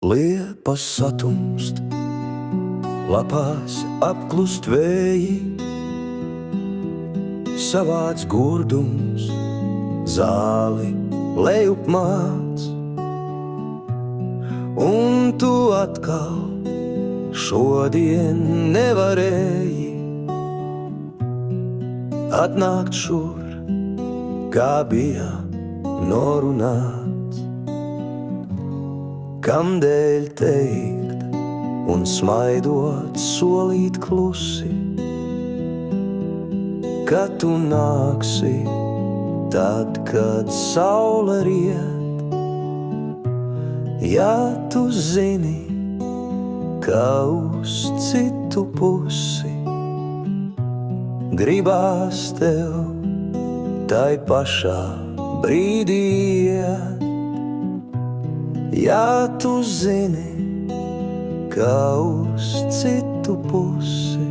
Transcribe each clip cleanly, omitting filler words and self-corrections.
Liepas satumst, lapās apklust vēji, savāds gurdums, zāli lejupmāc, un tu atkal šodien nevarēji atnākt šur, kā bija norunāts. Kamdēļ teikt un smaidot solīt klusi, ka tu nāksi tad, kad saule riet, ja tu zini, ka uz citu pusi gribās tev tai pašā brīdī iet. Ja tu zini, ka uz citu pusi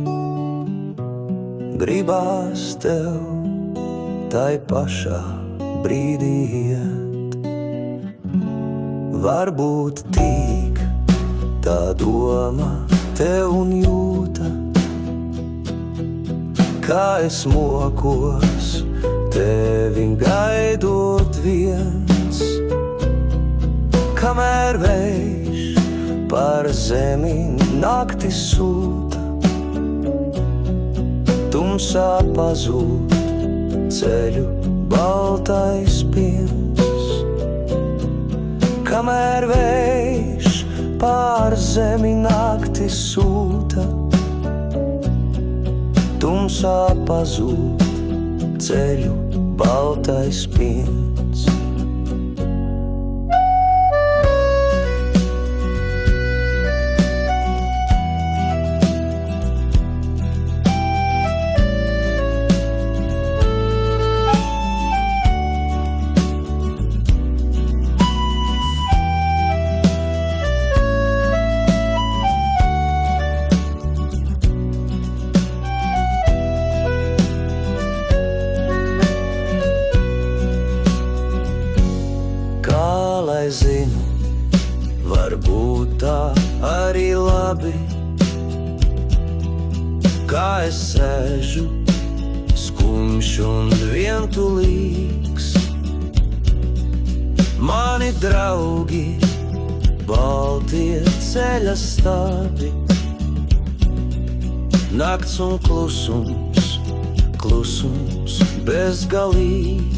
gribās tev tai pašā brīdī iet. Varbūt tīk tā doma tev un jūta, kā es mokos tevi gaidot viens, kamēr vējš par zemi nakti sūta, tumsā pazūd ceļu baltais pins. Kamēr vējš par zemi nakti sūta, tumsā pazūd ceļu baltais pins. Lai zinu, varbūt tā arī labi, kā es sēžu skumjš un vientulīgs. Mani draugi, baltie ceļa stābi, nakts un klusums, klusums bezgalīgs.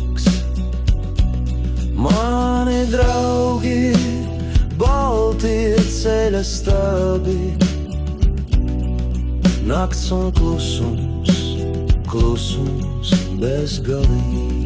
Mani draugi, baltie ceļa stābi, nakts un klusums, klusums bezgalīgs.